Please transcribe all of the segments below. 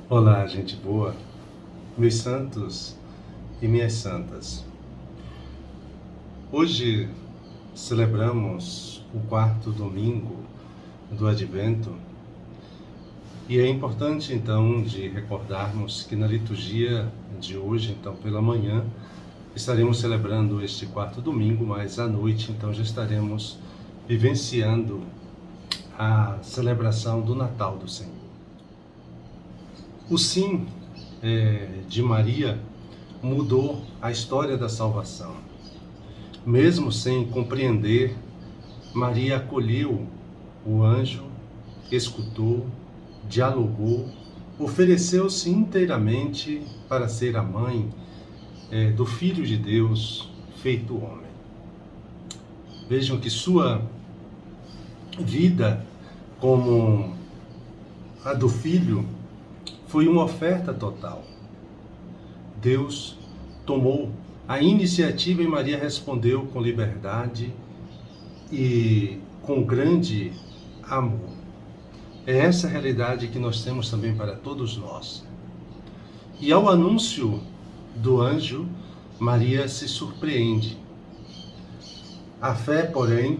Olá, gente boa, meus santos e minhas santas. Hoje celebramos o quarto domingo do Advento e é importante então de recordarmos que na liturgia de hoje, então pela manhã, estaremos celebrando este quarto domingo, mas à noite então já estaremos vivenciando a celebração do Natal do Senhor. O sim de Maria mudou a história da salvação. Mesmo sem compreender, Maria acolheu o anjo, escutou, dialogou, ofereceu-se inteiramente para ser a mãe do Filho de Deus feito homem. Vejam que sua vida, como a do Filho, foi uma oferta total. Deus tomou a iniciativa e Maria respondeu com liberdade e com grande amor. É essa a realidade que nós temos também para todos nós. E ao anúncio do anjo, Maria se surpreende. A fé, porém,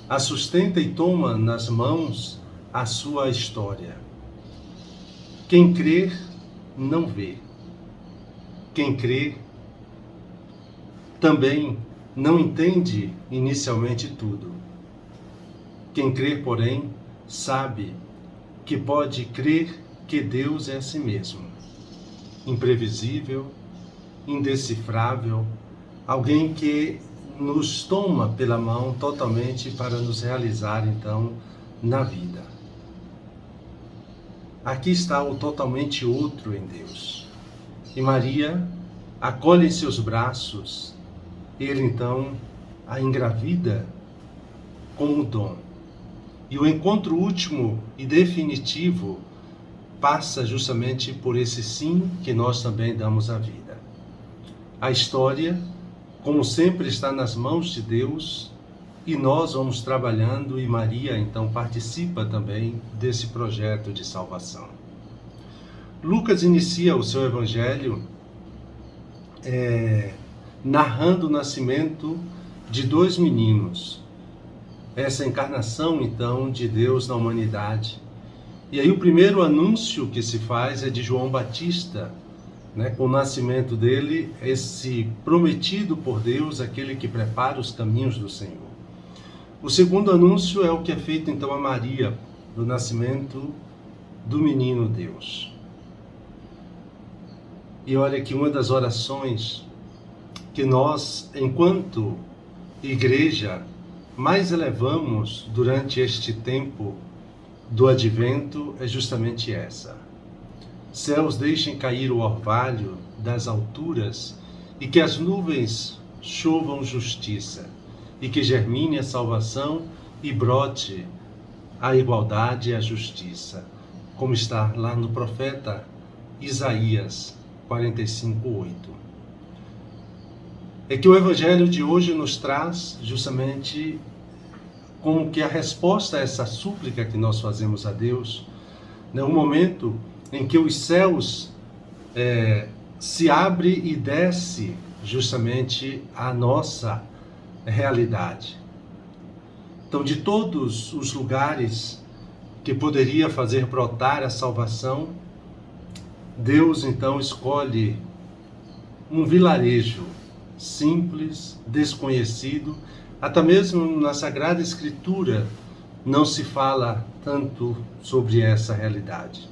a sustenta e toma nas mãos a sua história. Quem crer, não vê. Quem crê, também não entende inicialmente tudo. Quem crê, porém, sabe que pode crer que Deus é a si mesmo. Imprevisível, indecifrável, alguém que nos toma pela mão totalmente para nos realizar, então, na vida. Aqui está o totalmente outro em Deus. E Maria acolhe em seus braços, ele então a engravida como dom. E o encontro último e definitivo passa justamente por esse sim que nós também damos à vida. A história, como sempre, está nas mãos de Deus e nós vamos trabalhando e Maria então participa também desse projeto de salvação. Lucas inicia o seu evangelho narrando o nascimento de dois meninos, essa encarnação então de Deus na humanidade. E aí o primeiro anúncio que se faz é de João Batista, com o nascimento dele, esse prometido por Deus, aquele que prepara os caminhos do Senhor. O segundo anúncio é o que é feito então a Maria, do nascimento do menino Deus. E olha que uma das orações que nós, enquanto igreja, mais elevamos durante este tempo do Advento é justamente essa. Céus, deixem cair o orvalho das alturas e que as nuvens chovam justiça e que germine a salvação e brote a igualdade e a justiça, como está lá no profeta Isaías 45:8. É que o Evangelho de hoje nos traz justamente como que a resposta a essa súplica que nós fazemos a Deus, um momento em que os céus se abre e desce justamente a nossa realidade. Então, de todos os lugares que poderia fazer brotar a salvação, Deus então escolhe um vilarejo simples, desconhecido, até mesmo na Sagrada Escritura não se fala tanto sobre essa realidade.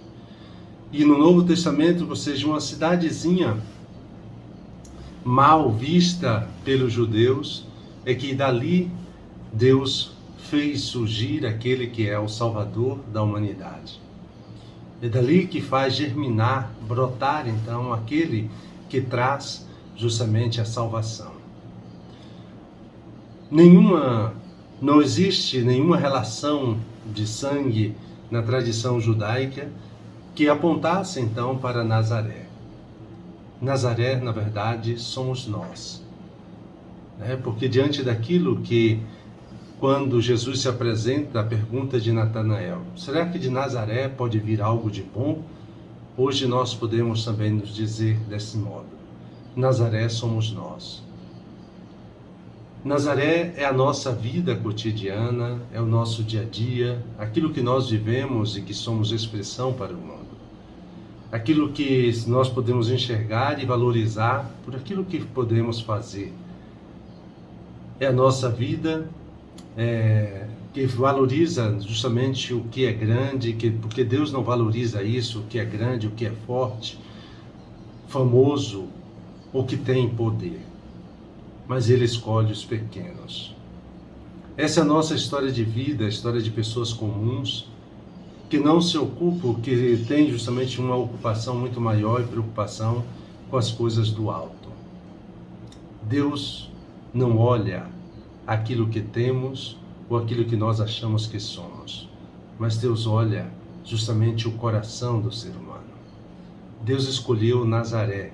E no Novo Testamento, ou seja, uma cidadezinha mal vista pelos judeus, é que dali Deus fez surgir aquele que é o Salvador da humanidade. É dali que faz germinar, brotar então aquele que traz justamente a salvação. Não existe nenhuma relação de sangue na tradição judaica que apontasse então para Nazaré. Nazaré, na verdade, somos nós. Porque diante daquilo que, quando Jesus se apresenta, a pergunta de Natanael, será que de Nazaré pode vir algo de bom? hoje nós podemos também nos dizer desse modo: Nazaré somos nós. Nazaré é a nossa vida cotidiana, é o nosso dia a dia, aquilo que nós vivemos e que somos expressão para o mundo. Aquilo que nós podemos enxergar e valorizar por aquilo que podemos fazer. É a nossa vida que valoriza justamente o que é grande, porque Deus não valoriza isso, o que é grande, o que é forte, famoso, ou que tem poder. Mas Ele escolhe os pequenos. Essa é a nossa história de vida, a história de pessoas comuns, que não se ocupam, que têm justamente uma ocupação muito maior e preocupação com as coisas do alto. Deus não olha aquilo que temos ou aquilo que nós achamos que somos, mas Deus olha justamente o coração do ser humano. Deus escolheu Nazaré,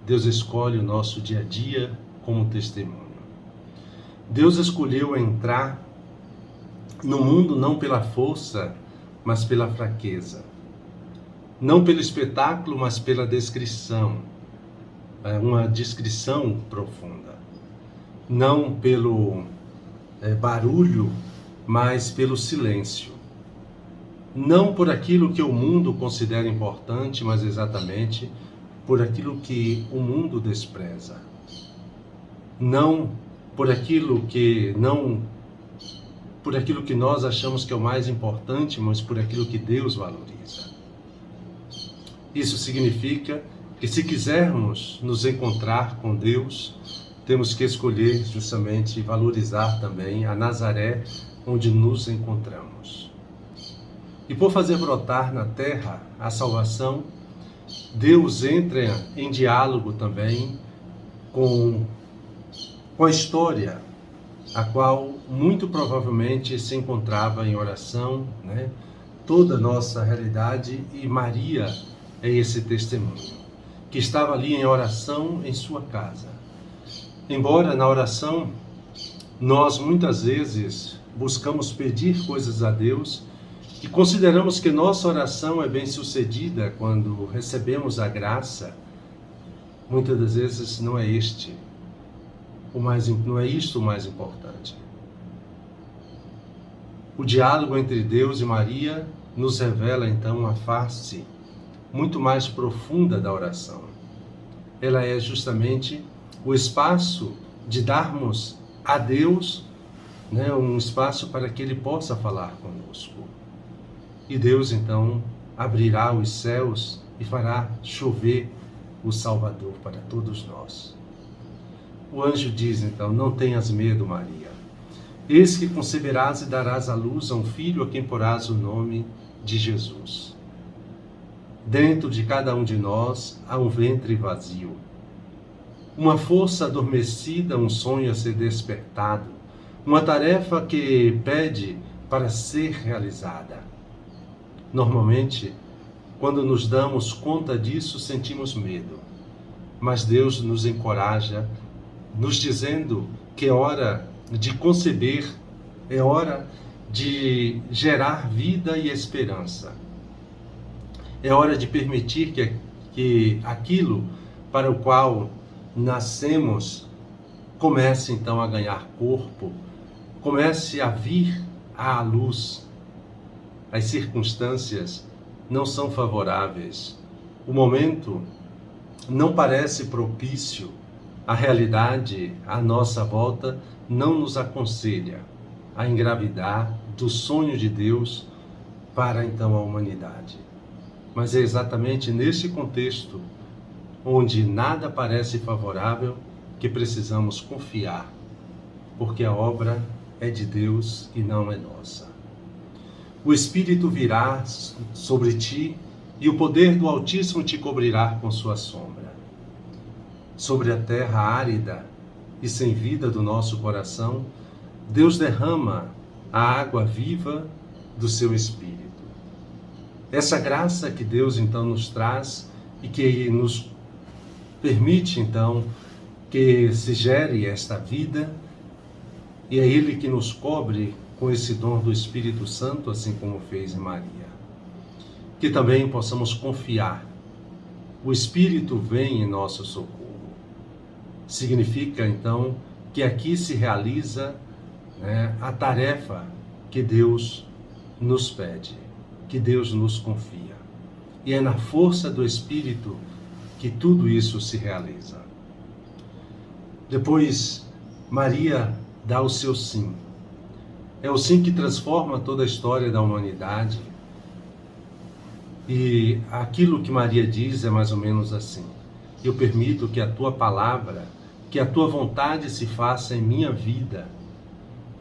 Deus escolhe o nosso dia a dia como testemunho. Deus escolheu entrar no mundo não pela força, mas pela fraqueza. Não pelo espetáculo, mas pela descrição. Uma descrição profunda. Não pelo barulho, mas pelo silêncio. Não por aquilo que o mundo considera importante, mas exatamente por aquilo que o mundo despreza. Não por aquilo que nós achamos que é o mais importante, mas por aquilo que Deus valoriza. Isso significa que se quisermos nos encontrar com Deus, temos que escolher justamente e valorizar também a Nazaré onde nos encontramos. E por fazer brotar na terra a salvação, Deus entra em diálogo também com a história, a qual muito provavelmente se encontrava em oração, toda a nossa realidade, e Maria é esse testemunho, que estava ali em oração em sua casa. Embora na oração nós muitas vezes buscamos pedir coisas a Deus e consideramos que nossa oração é bem sucedida quando recebemos a graça, muitas das vezes não é isto o mais importante. O diálogo entre Deus e Maria nos revela então a face muito mais profunda da oração. Ela é justamente o espaço de darmos a Deus, um espaço para que Ele possa falar conosco. E Deus então abrirá os céus e fará chover o Salvador para todos nós. O anjo diz então: não tenhas medo, Maria. Eis que conceberás e darás à luz a um filho a quem porás o nome de Jesus. Dentro de cada um de nós há um ventre vazio, uma força adormecida, um sonho a ser despertado, uma tarefa que pede para ser realizada. Normalmente, quando nos damos conta disso, sentimos medo, mas Deus nos encoraja, nos dizendo que é hora de conceber, é hora de gerar vida e esperança. É hora de permitir que aquilo para o qual nascemos comece então a ganhar corpo, comece a vir à luz. As circunstâncias não são favoráveis, o momento não parece propício, a realidade à nossa volta não nos aconselha a engravidar do sonho de Deus para então a humanidade. Mas é exatamente nesse contexto, onde nada parece favorável, que precisamos confiar, porque a obra é de Deus e não é nossa. O Espírito virá sobre ti e o poder do Altíssimo te cobrirá com sua sombra. Sobre a terra árida e sem vida do nosso coração, Deus derrama a água viva do seu Espírito. Essa graça que Deus então nos traz e que nos permite então que se gere esta vida, e é Ele que nos cobre com esse dom do Espírito Santo, assim como fez em Maria. Que também possamos confiar o Espírito vem em nosso socorro. Significa, então, que aqui se realiza, a tarefa que Deus nos pede, que Deus nos confia. E é na força do Espírito que tudo isso se realiza. Depois, Maria dá o seu sim. É o sim que transforma toda a história da humanidade. E aquilo que Maria diz é mais ou menos assim: eu permito que a tua palavra, que a tua vontade se faça em minha vida.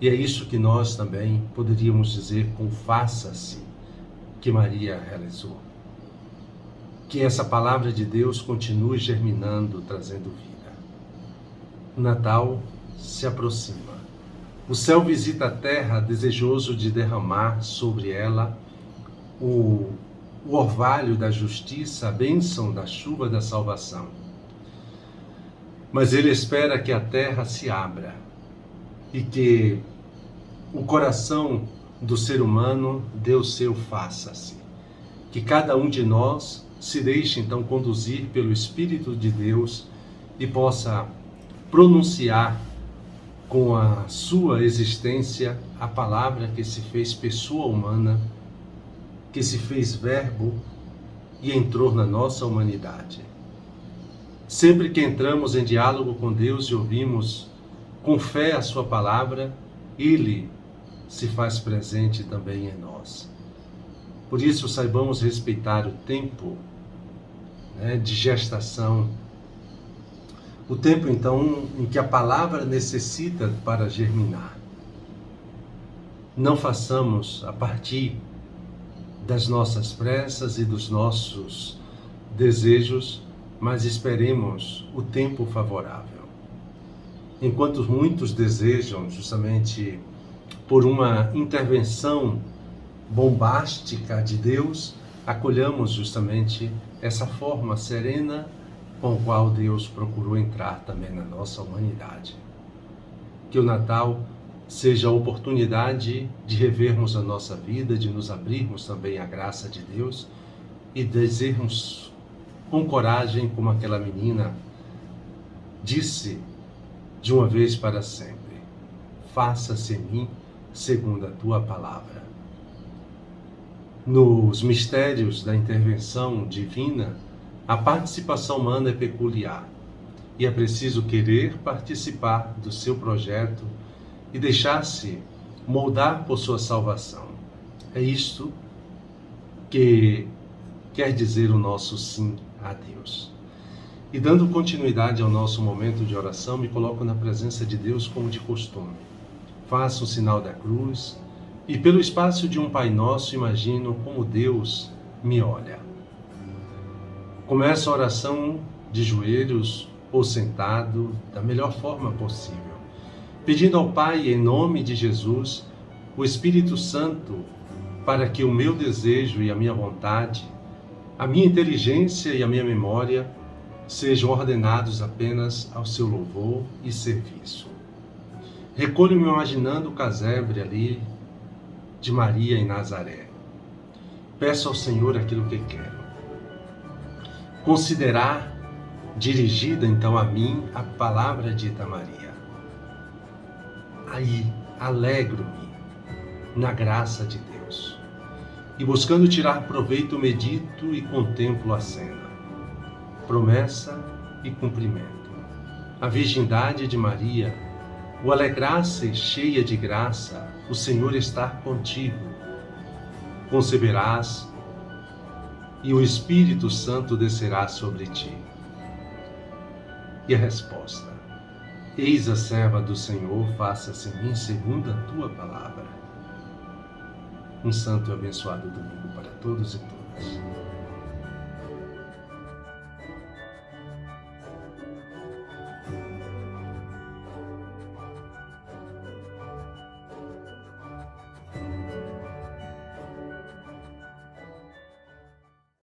E é isso que nós também poderíamos dizer com faça-se, que Maria realizou. Que essa palavra de Deus continue germinando, trazendo vida. O Natal se aproxima. O céu visita a terra, desejoso de derramar sobre ela o orvalho da justiça, a bênção da chuva da salvação. Mas ele espera que a terra se abra e que o coração do ser humano dê o seu faça-se. Que cada um de nós se deixe então conduzir pelo Espírito de Deus e possa pronunciar com a sua existência a palavra que se fez pessoa humana, que se fez verbo e entrou na nossa humanidade. Sempre que entramos em diálogo com Deus e ouvimos com fé a sua palavra, Ele se faz presente também em nós. Por isso, saibamos respeitar o tempo de gestação, o tempo, então, em que a palavra necessita para germinar. Não façamos a partir das nossas pressas e dos nossos desejos, mas esperemos o tempo favorável. Enquanto muitos desejam, justamente por uma intervenção bombástica de Deus, acolhamos justamente essa forma serena com a qual Deus procurou entrar também na nossa humanidade. Que o Natal seja a oportunidade de revermos a nossa vida, de nos abrirmos também à graça de Deus e dizermos com coragem, como aquela menina disse de uma vez para sempre: faça-se em mim segundo a tua palavra. Nos mistérios da intervenção divina, a participação humana é peculiar e é preciso querer participar do seu projeto e deixar-se moldar por sua salvação. É isto que quer dizer o nosso sim a Deus. E dando continuidade ao nosso momento de oração, me coloco na presença de Deus como de costume. Faço o sinal da cruz e pelo espaço de um Pai Nosso imagino como Deus me olha. Começo a oração de joelhos ou sentado, da melhor forma possível, pedindo ao Pai, em nome de Jesus, o Espírito Santo, para que o meu desejo e a minha vontade, a minha inteligência e a minha memória sejam ordenados apenas ao seu louvor e serviço. Recolho-me imaginando o casebre ali de Maria em Nazaré. Peço ao Senhor aquilo que quero. Considerar dirigida então a mim a palavra dita a Maria. Aí alegro-me na graça de Deus e buscando tirar proveito medito e contemplo a cena. Promessa e cumprimento. A virgindade de Maria, o alegrar-se cheia de graça, o Senhor estar contigo. Conceberás e o Espírito Santo descerá sobre ti. E a resposta: eis a serva do Senhor, faça-se em mim segundo a tua palavra. Um santo e abençoado domingo para todos e todas.